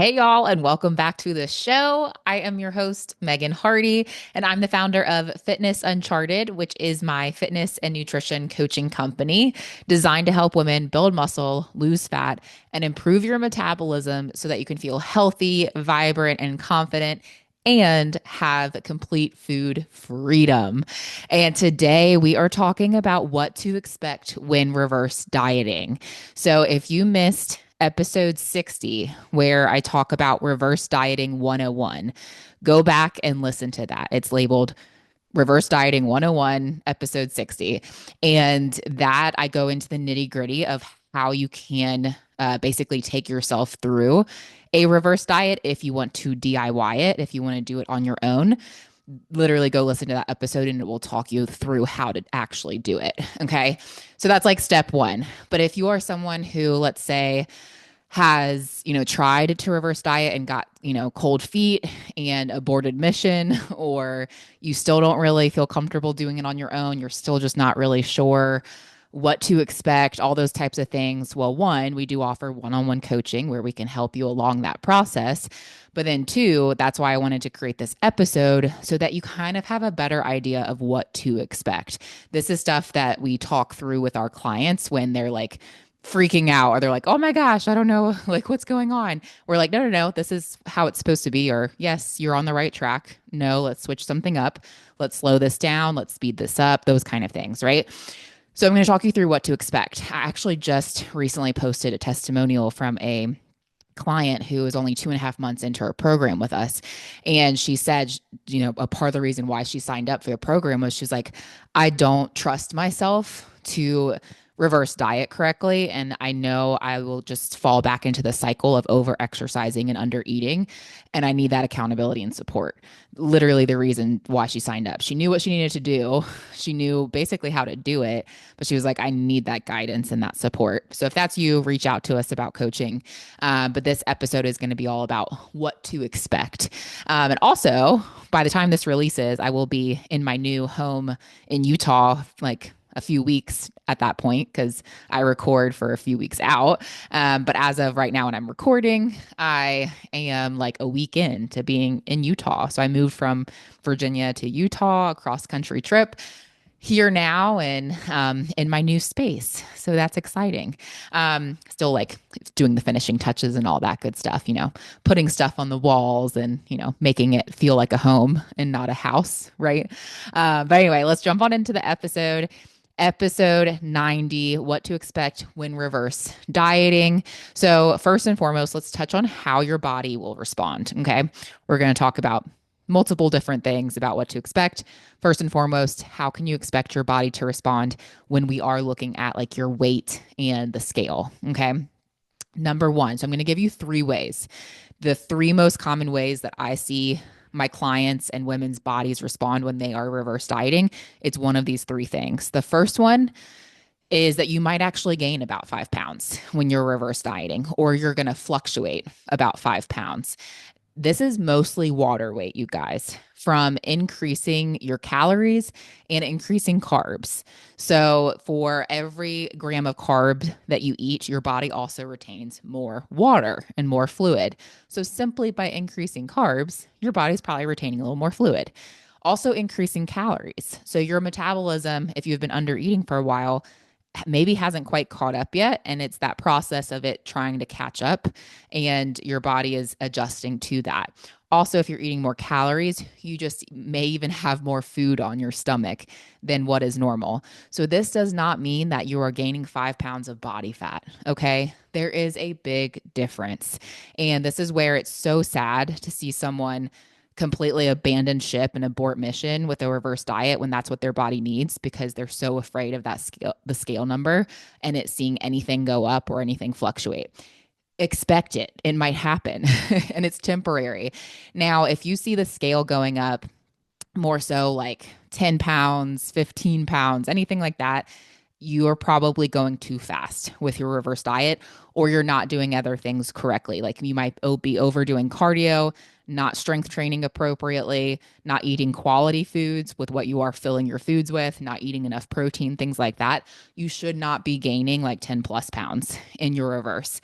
Hey, y'all, and welcome back to the show. I am your host, Megan Hardy, and I'm the founder of Fitness Uncharted, which is my fitness and nutrition coaching company designed to help women build muscle, lose fat, and improve your metabolism so that you can feel healthy, vibrant, and confident. And have complete food freedom. And today we are talking about what to expect when reverse dieting. So, if you missed episode 60, where I talk about reverse dieting 101. Go back and listen to that. It's labeled Reverse Dieting 101, episode 60. And that I go into the nitty gritty of how you can basically take yourself through a reverse diet if you want to DIY it, if you want to do it on your own. Literally go listen to that episode and it will talk you through how to actually do it. Okay. So that's like step one. But if you are someone who, let's say, has, tried to reverse diet and got, cold feet and aborted mission, or you still don't really feel comfortable doing it on your own, you're still just not really sure what to expect, all those types of things. Well, one, we do offer one-on-one coaching where we can help you along that process. But then two, that's why I wanted to create this episode so that you kind of have a better idea of what to expect. This is stuff that we talk through with our clients when they're like freaking out or they're like, oh my gosh, I don't know, like what's going on. We're like, no, no, no, this is how it's supposed to be. Or yes, you're on the right track. No, let's switch something up. Let's slow this down. Let's speed this up, those kind of things, right? So I'm going to talk you through what to expect. I actually just recently posted a testimonial from a client who is only 2.5 months into her program with us. And she said, a part of the reason why she signed up for the program was she's like, I don't trust myself to reverse diet correctly. And I know I will just fall back into the cycle of over exercising and under eating. And I need that accountability and support. Literally the reason why she signed up. She knew what she needed to do. She knew basically how to do it, but she was like, I need that guidance and that support. So if that's you, reach out to us about coaching. But this episode is going to be all about what to expect. And also, by the time this releases, I will be in my new home in Utah, like a few weeks at that point because I record for a few weeks out. But as of right now, when I'm recording, I am like a week in to being in Utah. So I moved from Virginia to Utah, a cross country trip here now and in my new space. So that's exciting. Still like doing the finishing touches and all that good stuff, putting stuff on the walls and, making it feel like a home and not a house. Right. But anyway, let's jump on into the episode. Episode 90, what to expect when reverse dieting. So, first and foremost, let's touch on how your body will respond. Okay. We're going to talk about multiple different things about what to expect. First and foremost, how can you expect your body to respond when we are looking at like your weight and the scale? Okay. Number one, so I'm going to give you three ways. The three most common ways that I see my clients and women's bodies respond when they are reverse dieting. It's one of these three things. The first one is that you might actually gain about 5 pounds when you're reverse dieting, or you're going to fluctuate about 5 pounds. This is mostly water weight, you guys, from increasing your calories and increasing carbs. So, for every gram of carb that you eat, your body also retains more water and more fluid. So, simply by increasing carbs, your body's probably retaining a little more fluid. Also, increasing calories. So, your metabolism, if you've been under eating for a while, maybe hasn't quite caught up yet. And it's that process of it trying to catch up, and your body is adjusting to that. Also, if you're eating more calories, you just may even have more food on your stomach than what is normal. So, this does not mean that you are gaining 5 pounds of body fat. Okay. There is a big difference. And this is where it's so sad to see someone completely abandon ship and abort mission with a reverse diet when that's what their body needs, because they're so afraid of that scale, the scale number, and it seeing anything go up or anything fluctuate. Expect it. It might happen and it's temporary. Now, if you see the scale going up more so like 10 pounds, 15 pounds, anything like that, you are probably going too fast with your reverse diet, or you're not doing other things correctly. Like you might be overdoing cardio, not strength training appropriately, not eating quality foods with what you are filling your foods with, not eating enough protein, things like that. You should not be gaining like 10 plus pounds in your reverse.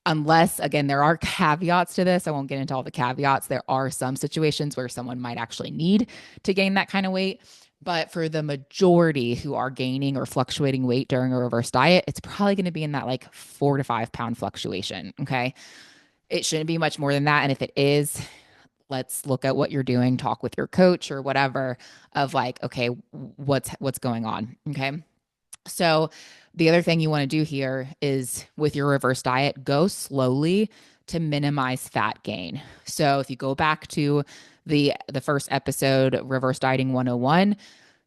Unless, again, there are caveats to this. I won't get into all the caveats. There are some situations where someone might actually need to gain that kind of weight. But for the majority who are gaining or fluctuating weight during a reverse diet, it's probably going to be in that like 4 to 5 pound fluctuation. Okay. It shouldn't be much more than that. And if it is, let's look at what you're doing, talk with your coach or whatever of like, okay, what's going on. Okay. So the other thing you want to do here is with your reverse diet, go slowly to minimize fat gain. So if you go back to the first episode, Reverse Dieting 101,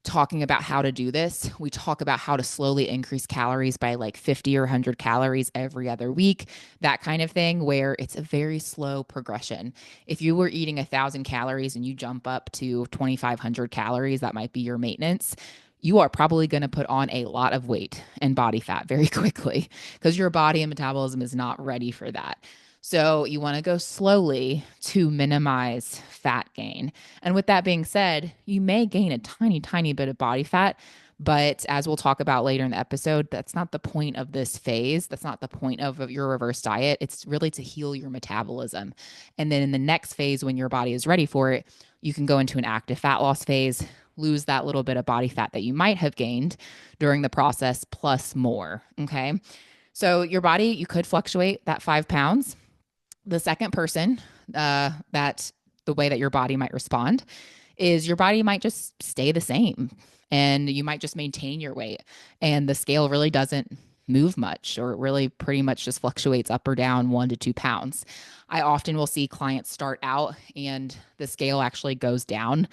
talking about how to do this, we talk about how to slowly increase calories by like 50 or 100 calories every other week, that kind of thing, where it's a very slow progression. If you were eating 1,000 calories and you jump up to 2,500 calories, that might be your maintenance. You are probably going to put on a lot of weight and body fat very quickly because your body and metabolism is not ready for that. So you want to go slowly to minimize fat gain. And with that being said, you may gain a tiny, tiny bit of body fat. But as we'll talk about later in the episode, that's not the point of this phase. That's not the point of your reverse diet. It's really to heal your metabolism. And then in the next phase, when your body is ready for it, you can go into an active fat loss phase, lose that little bit of body fat that you might have gained during the process, plus more. Okay. So your body, you could fluctuate that 5 pounds. The second person, that the way that your body might respond is your body might just stay the same and you might just maintain your weight. And the scale really doesn't move much, or it really pretty much just fluctuates up or down 1 to 2 pounds. I often will see clients start out and the scale actually goes down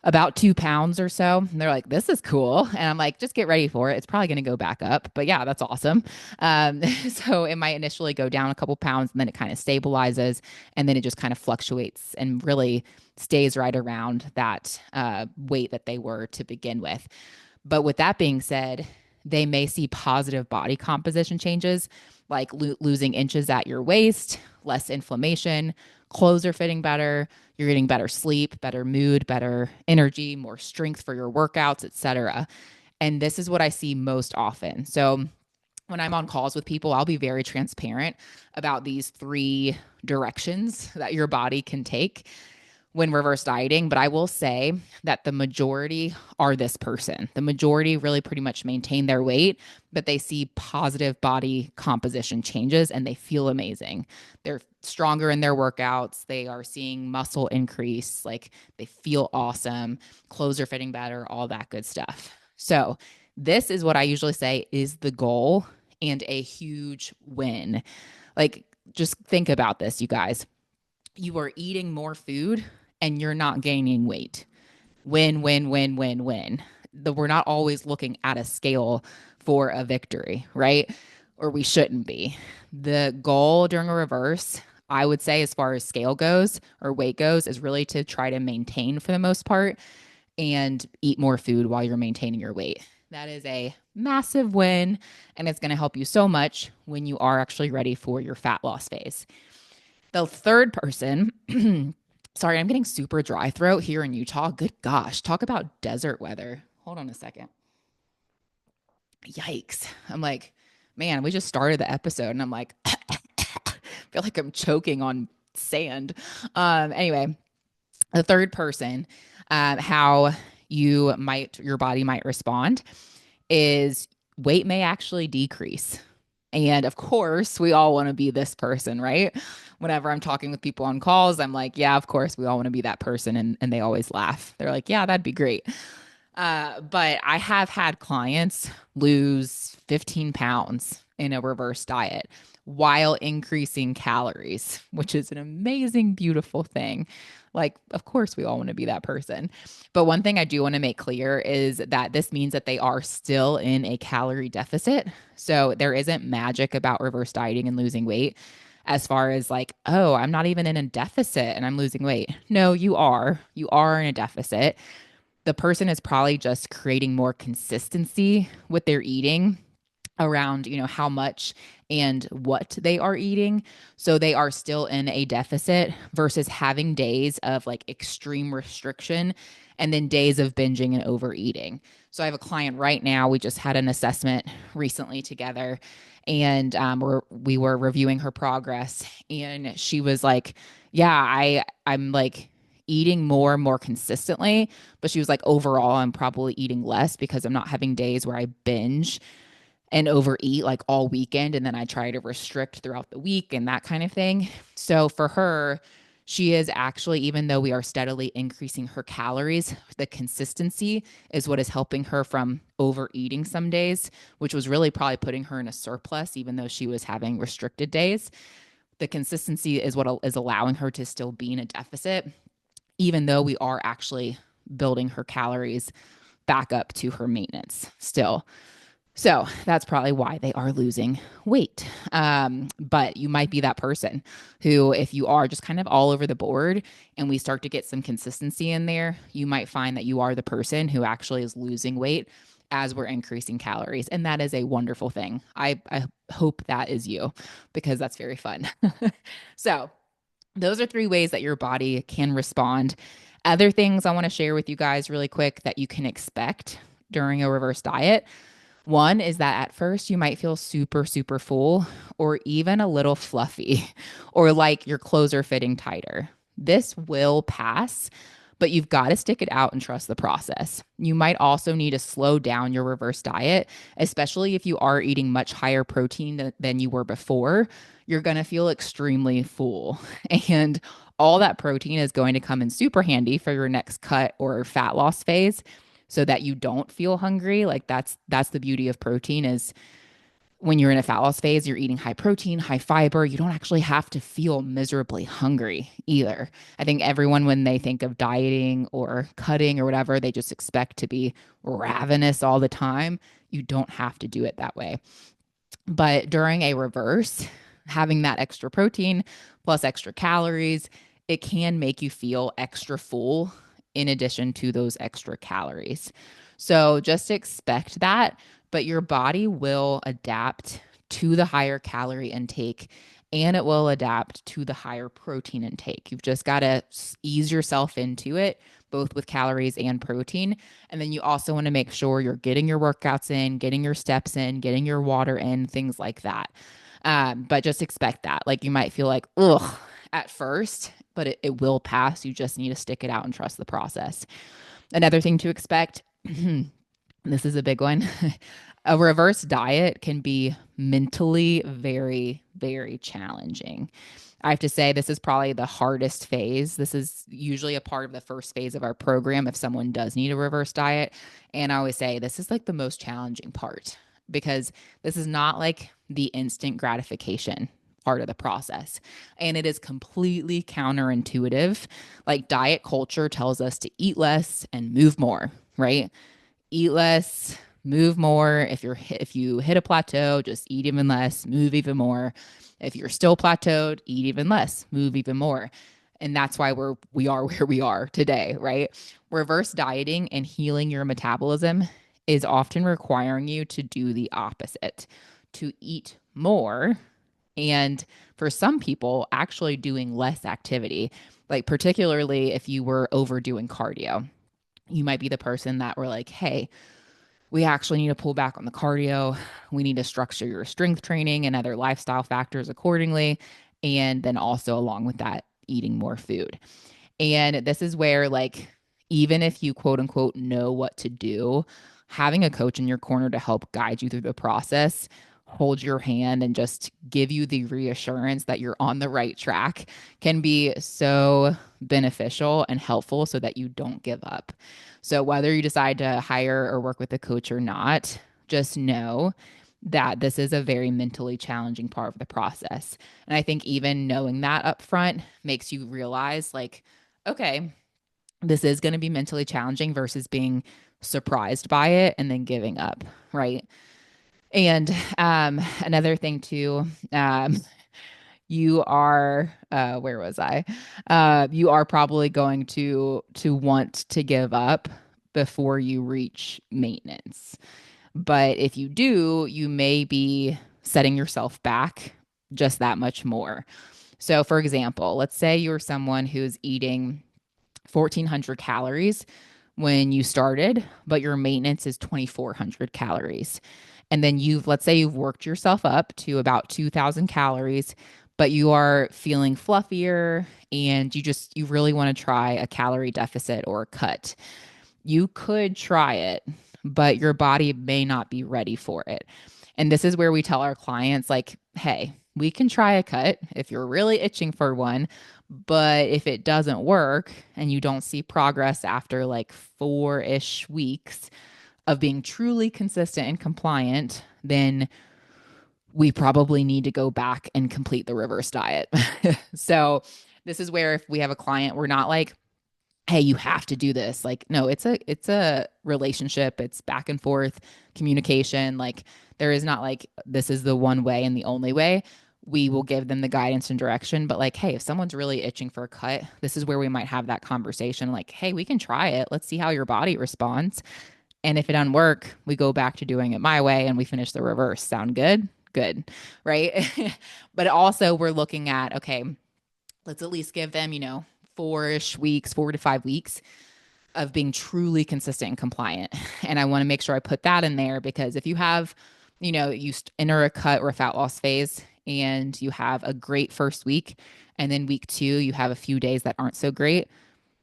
about 2 pounds or so. And they're like, this is cool. And I'm like, just get ready for it. It's probably going to go back up. But yeah, that's awesome. So it might initially go down a couple pounds and then it kind of stabilizes and then it just kind of fluctuates and really stays right around that weight that they were to begin with. But with that being said, they may see positive body composition changes like losing inches at your waist, less inflammation, clothes are fitting better, you're getting better sleep, better mood, better energy, more strength for your workouts, etc. And this is what I see most often. So when I'm on calls with people, I'll be very transparent about these three directions that your body can take when reverse dieting, but I will say that the majority are this person. The majority really pretty much maintain their weight, but they see positive body composition changes and they feel amazing. They're stronger in their workouts. They are seeing muscle increase. Like they feel awesome. Clothes are fitting better, all that good stuff. So, this is what I usually say is the goal and a huge win. Like, just think about this, you guys. You are eating more food and you're not gaining weight. Win, win, win, win, win. We're not always looking at a scale for a victory, right? Or we shouldn't be. The goal during a reverse, I would say, as far as scale goes or weight goes, is really to try to maintain for the most part and eat more food while you're maintaining your weight. That is a massive win, and it's going to help you so much when you are actually ready for your fat loss phase. The third person, sorry, I'm getting super dry throat here in Utah. Good gosh, talk about desert weather. Hold on a second. Yikes. I'm like, man, we just started the episode and I'm like, feel like I'm choking on sand. Anyway, the third person, how your body might respond is weight may actually decrease. And of course, we all want to be this person, right? Whenever I'm talking with people on calls, I'm like, yeah, of course, we all want to be that person. And they always laugh. They're like, yeah, that'd be great. But I have had clients lose 15 pounds in a reverse diet while increasing calories, which is an amazing, beautiful thing. Like, of course, we all want to be that person. But one thing I do want to make clear is that this means that they are still in a calorie deficit. So there isn't magic about reverse dieting and losing weight as far as like, oh, I'm not even in a deficit and I'm losing weight. No, you are. You are in a deficit. The person is probably just creating more consistency with their eating around, how much and what they are eating. So they are still in a deficit versus having days of like extreme restriction and then days of binging and overeating. So I have a client right now. We just had an assessment recently together, and we were reviewing her progress, and she was like, "Yeah, I'm like eating more consistently," but she was like, "Overall, I'm probably eating less because I'm not having days where I binge and overeat like all weekend and then I try to restrict throughout the week and that kind of thing." So for her, she is actually, even though we are steadily increasing her calories, the consistency is what is helping her from overeating some days, which was really probably putting her in a surplus, even though she was having restricted days. The consistency is what is allowing her to still be in a deficit, even though we are actually building her calories back up to her maintenance still. So that's probably why they are losing weight. But you might be that person who, if you are just kind of all over the board and we start to get some consistency in there, you might find that you are the person who actually is losing weight as we're increasing calories. And that is a wonderful thing. I hope that is you because that's very fun. So those are three ways that your body can respond. Other things I want to share with you guys really quick that you can expect during a reverse diet. One is that at first you might feel super full or even a little fluffy or like your clothes are fitting tighter. This will pass, but you've got to stick it out and trust the process. You might also need to slow down your reverse diet, especially if you are eating much higher protein than you were before. You're going to feel extremely full. And all that protein is going to come in super handy for your next cut or fat loss phase so that you don't feel hungry. Like that's the beauty of protein is when you're in a fat loss phase, you're eating high protein, high fiber. You don't actually have to feel miserably hungry either. I think everyone, when they think of dieting or cutting or whatever, they just expect to be ravenous all the time. You don't have to do it that way. But during a reverse, having that extra protein plus extra calories, it can make you feel extra full in addition to those extra calories. So just expect that, but your body will adapt to the higher calorie intake and it will adapt to the higher protein intake. You've just got to ease yourself into it, both with calories and protein. And then you also want to make sure you're getting your workouts in, getting your steps in, getting your water in, things like that. But just expect that. Like you might feel like, ugh, at first, but it will pass. You just need to stick it out and trust the process. Another thing to expect, this is a big one. A reverse diet can be mentally very challenging. I have to say, this is probably the hardest phase. This is usually a part of the first phase of our program if someone does need a reverse diet. And I always say, this is like the most challenging part because this is not like the instant gratification part of the process. And it is completely counterintuitive. Like diet culture tells us to eat less and move more, right? Eat less, move more. If you hit a plateau, just eat even less, move even more. If you're still plateaued, eat even less, move even more. And that's why we are where we are today, right? Reverse dieting and healing your metabolism is often requiring you to do the opposite, to eat more and for some people actually doing less activity, like particularly if you were overdoing cardio. You might be the person that were like, hey, we actually need to pull back on the cardio. We need to structure your strength training and other lifestyle factors accordingly. And then also, along with that, eating more food. And this is where, like, even if you quote unquote know what to do, having a coach in your corner to help guide you through the process, hold your hand, and just give you the reassurance that you're on the right track can be so beneficial and helpful so that you don't give up. So, whether you decide to hire or work with a coach or not, just know that this is a very mentally challenging part of the process. And I think even knowing that up front makes you realize, like, okay, this is going to be mentally challenging versus being surprised by it and then giving up, right? And another thing too, you are where was I? You are probably going to want to give up before you reach maintenance. But if you do, you may be setting yourself back just that much more. So, for example, let's say you're someone who's eating 1,400 calories when you started, but your maintenance is 2,400 calories. And then let's say you've worked yourself up to about 2,000 calories, but you are feeling fluffier and you really want to try a calorie deficit or a cut. You could try it, but your body may not be ready for it. And this is where we tell our clients, like, hey, we can try a cut if you're really itching for one. But if it doesn't work and you don't see progress after like 4-ish weeks of being truly consistent and compliant, then we probably need to go back and complete the reverse diet. So, this is where if we have a client, we're not like, hey, you have to do this. Like, no, it's a relationship. It's back and forth communication. Like, there is not like this is the one way and the only way. We will give them the guidance and direction. But like, hey, if someone's really itching for a cut, this is where we might have that conversation. Like, hey, we can try it. Let's see how your body responds. And if it doesn't work, we go back to doing it my way and we finish the reverse. Sound good? Good. Right. But also, we're looking at, okay, let's at least give them, 4-ish weeks, 4 to 5 weeks of being truly consistent and compliant. And I want to make sure I put that in there because if you have, you enter a cut or a fat loss phase and you have a great first week, and then week 2, you have a few days that aren't so great.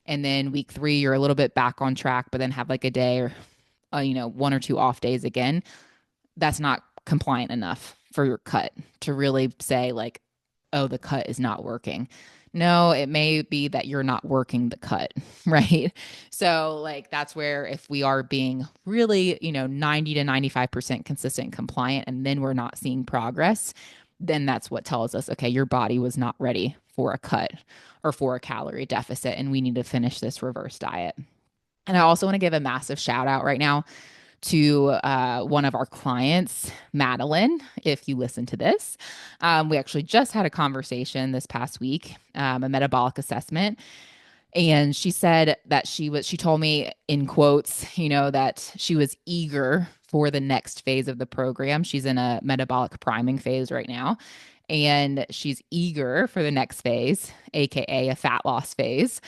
And then week 3, you're a little bit back on track, but then have like a day or, 1 or 2 off days again. That's not compliant enough for your cut to really say like, oh, the cut is not working. No, it may be that you're not working the cut, right? So, like, that's where if we are being really, 90 to 95% consistent and compliant, and then we're not seeing progress, then that's what tells us, okay, your body was not ready for a cut or for a calorie deficit, and we need to finish this reverse diet. And I also want to give a massive shout out right now to one of our clients, Madeline, if you listen to this. We actually just had a conversation this past week, a metabolic assessment. And she said that she told me in quotes, that she was eager for the next phase of the program. She's in a metabolic priming phase right now. And she's eager for the next phase, AKA a fat loss phase.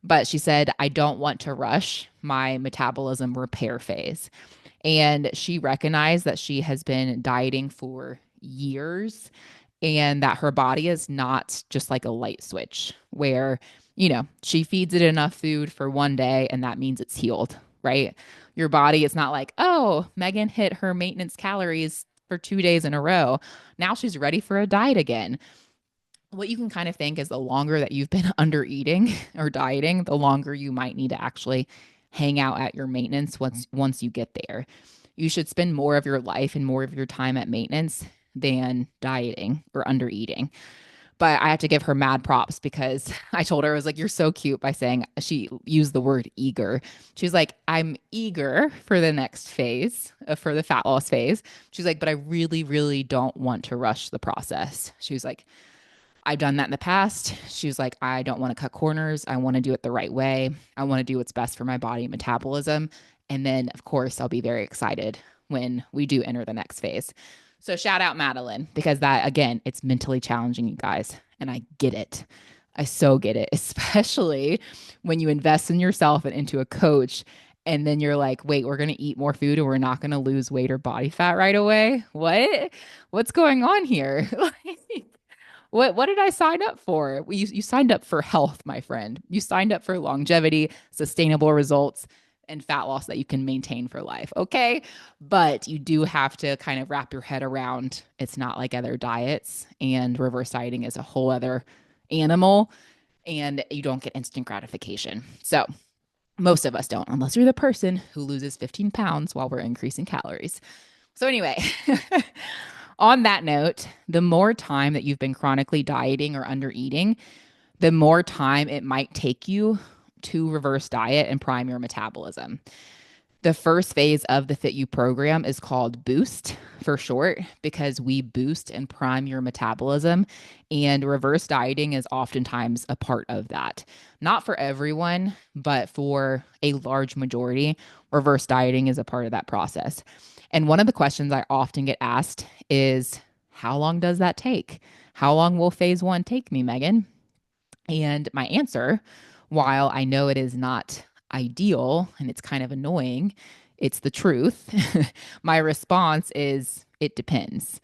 But she said, I don't want to rush my metabolism repair phase. And she recognized that she has been dieting for years and that her body is not just like a light switch where, she feeds it enough food for one day and that means it's healed, right? Your body is not like, oh, Megan hit her maintenance calories for 2 days in a row. Now she's ready for a diet again. What you can kind of think is the longer that you've been under eating or dieting, the longer you might need to actually hang out at your maintenance once you get there. You should spend more of your life and more of your time at maintenance than dieting or under eating. But I have to give her mad props because I told her, I was like, you're so cute by saying she used the word eager. She's like, I'm eager for the next phase, for the fat loss phase. She's like, but I really, really don't want to rush the process. She was like, I've done that in the past. She was like, I don't want to cut corners. I want to do it the right way. I want to do what's best for my body and metabolism. And then, of course, I'll be very excited when we do enter the next phase. So shout out Madeline, because that, again, it's mentally challenging, you guys. And I get it. I so get it, especially when you invest in yourself and into a coach. And then you're like, wait, we're going to eat more food and we're not going to lose weight or body fat right away. What? What's going on here? What did I sign up for? You signed up for health, my friend. You signed up for longevity, sustainable results, and fat loss that you can maintain for life. Okay. But you do have to kind of wrap your head around it's not like other diets, and reverse dieting is a whole other animal, and you don't get instant gratification. So most of us don't, unless you're the person who loses 15 pounds while we're increasing calories. So anyway, on that note, the more time that you've been chronically dieting or under eating, the more time it might take you to reverse diet and prime your metabolism. The first phase of the Fit You program is called Boost for short, because we boost and prime your metabolism, and reverse dieting is oftentimes a part of that. Not for everyone, but for a large majority, reverse dieting is a part of that process. And one of the questions I often get asked is, how long does that take? How long will phase one take me, Megan? And my answer, while I know it is not ideal and it's kind of annoying, it's the truth. My response is it depends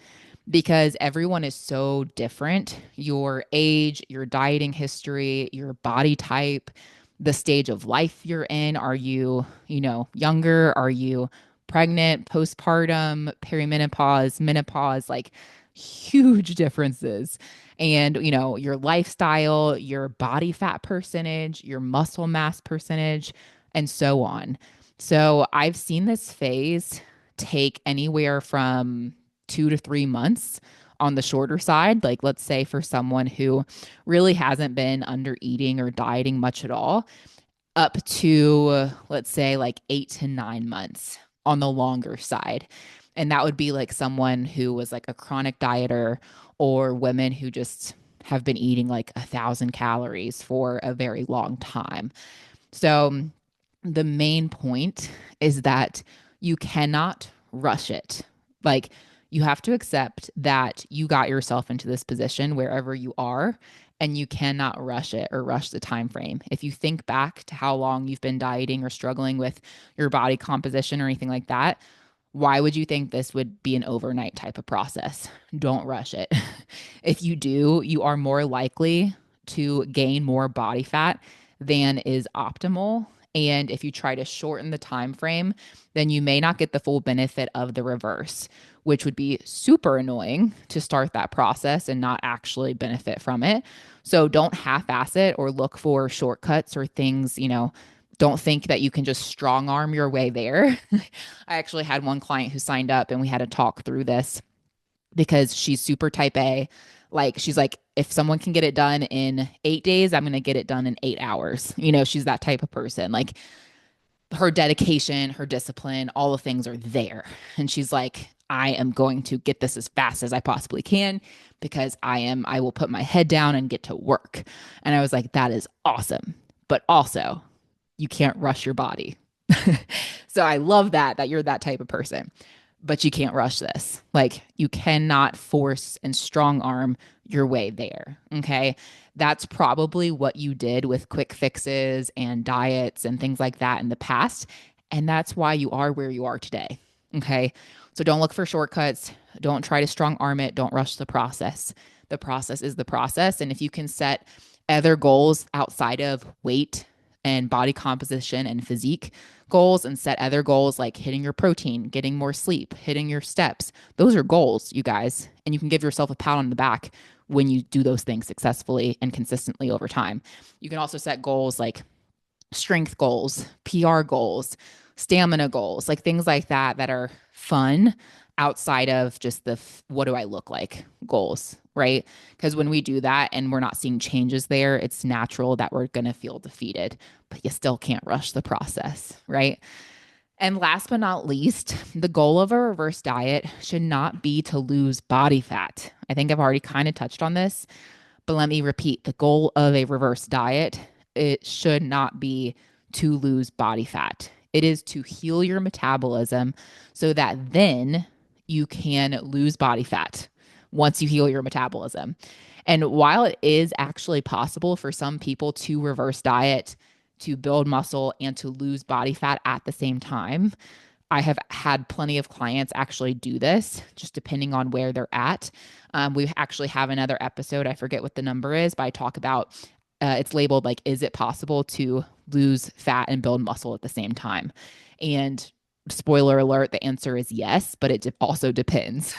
because everyone is so different. Your age, your dieting history, your body type, the stage of life you're in. Are you, younger? Are you pregnant, postpartum, perimenopause, menopause? Like huge differences. And, your lifestyle, your body fat percentage, your muscle mass percentage, and so on. So I've seen this phase take anywhere from 2 to 3 months on the shorter side. Like, let's say for someone who really hasn't been under eating or dieting much at all, up to, let's say, like 8 to 9 months on the longer side. And that would be like someone who was like a chronic dieter or women who just have been eating like 1,000 calories for a very long time. So the main point is that you cannot rush it. Like, you have to accept that you got yourself into this position wherever you are, and you cannot rush it or rush the time frame. If you think back to how long you've been dieting or struggling with your body composition or anything like that, why would you think this would be an overnight type of process? Don't rush it. If you do, you are more likely to gain more body fat than is optimal. And if you try to shorten the time frame, then you may not get the full benefit of the reverse, which would be super annoying to start that process and not actually benefit from it. So don't half-ass it or look for shortcuts or things, don't think that you can just strong arm your way there. I actually had one client who signed up and we had to talk through this because she's super type A. Like, she's like, if someone can get it done in 8 days, I'm going to get it done in 8 hours. She's that type of person. Like, her dedication, her discipline, all the things are there. And she's like, I am going to get this as fast as I possibly can because I will put my head down and get to work. And I was like, that is awesome. But also, you can't rush your body. So I love that you're that type of person, but you can't rush this. Like, you cannot force and strong arm your way there. Okay. That's probably what you did with quick fixes and diets and things like that in the past. And that's why you are where you are today. Okay. So don't look for shortcuts. Don't try to strong arm it. Don't rush the process. The process is the process. And if you can set other goals outside of weight and body composition and physique goals and set other goals like hitting your protein, getting more sleep, hitting your steps. Those are goals, you guys. And you can give yourself a pat on the back when you do those things successfully and consistently over time. You can also set goals like strength goals, PR goals, stamina goals, like things like that are fun outside of just the what do I look like goals, right? Because when we do that and we're not seeing changes there, it's natural that we're going to feel defeated, but you still can't rush the process, right? And last but not least, the goal of a reverse diet should not be to lose body fat. I think I've already kind of touched on this, but let me repeat. The goal of a reverse diet, it should not be to lose body fat. It is to heal your metabolism so that then you can lose body fat once you heal your metabolism. And while it is actually possible for some people to reverse diet, to build muscle, and to lose body fat at the same time, I have had plenty of clients actually do this, just depending on where they're at. We actually have another episode. I forget what the number is, but I talk about it's labeled like, is it possible to lose fat and build muscle at the same time? And spoiler alert, the answer is yes, but it also depends.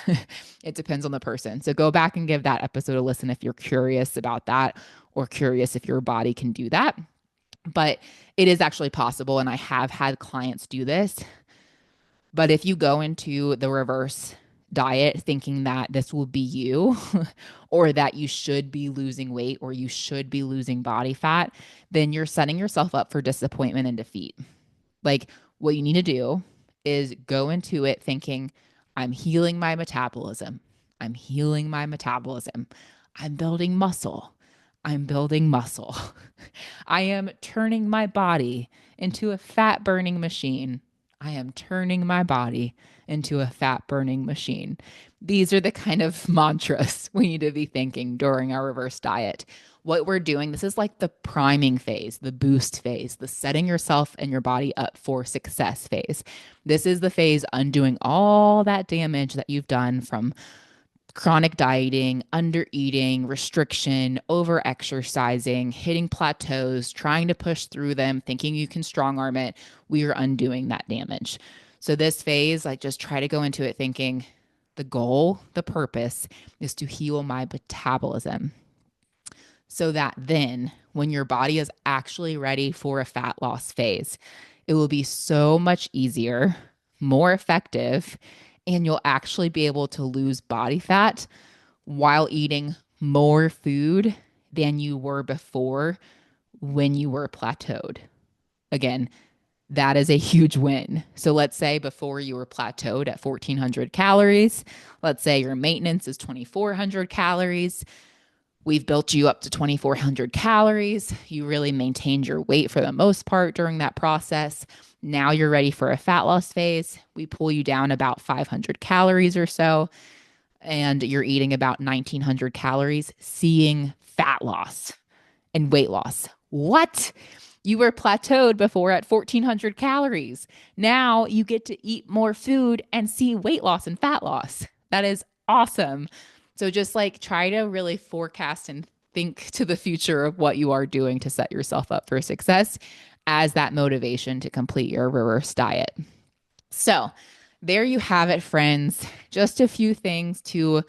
It depends on the person. So go back and give that episode a listen if you're curious about that or curious if your body can do that. But it is actually possible. And I have had clients do this. But if you go into the reverse diet thinking that this will be you or that you should be losing weight or you should be losing body fat, then you're setting yourself up for disappointment and defeat. Like, what you need to do is go into it thinking, I'm healing my metabolism. I'm healing my metabolism. I'm building muscle. I'm building muscle. I am turning my body into a fat burning machine. I am turning my body into a fat burning machine. These are the kind of mantras we need to be thinking during our reverse diet. What we're doing, this is like the priming phase, the boost phase, the setting yourself and your body up for success phase. This is the phase undoing all that damage that you've done from chronic dieting, under eating, restriction, over exercising, hitting plateaus, trying to push through them, thinking you can strong arm it. We are undoing that damage. So, this phase, I just try to go into it thinking the goal, the purpose is to heal my metabolism so that then when your body is actually ready for a fat loss phase, it will be so much easier, more effective, and you'll actually be able to lose body fat while eating more food than you were before when you were plateaued. Again, that is a huge win. So let's say before you were plateaued at 1,400 calories, let's say your maintenance is 2,400 calories. We've built you up to 2,400 calories. You really maintained your weight for the most part during that process. Now you're ready for a fat loss phase. We pull you down about 500 calories or so, and you're eating about 1,900 calories, seeing fat loss and weight loss. What? You were plateaued before at 1,400 calories. Now you get to eat more food and see weight loss and fat loss. That is awesome. So just like try to really forecast and think to the future of what you are doing to set yourself up for success as that motivation to complete your reverse diet. So there you have it, friends. Just a few things to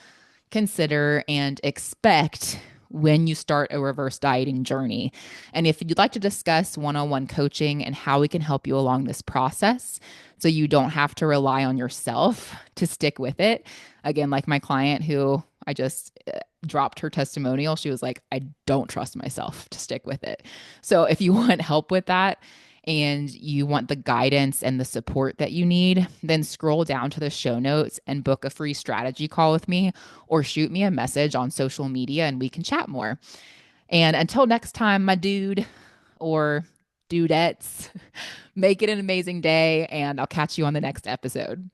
consider and expect when you start a reverse dieting journey. And if you'd like to discuss one-on-one coaching and how we can help you along this process so you don't have to rely on yourself to stick with it. Again, like my client who I just dropped her testimonial, she was like, I don't trust myself to stick with it. So if you want help with that, and you want the guidance and the support that you need, then scroll down to the show notes and book a free strategy call with me or shoot me a message on social media and we can chat more. And until next time, my dude or dudettes, make it an amazing day and I'll catch you on the next episode.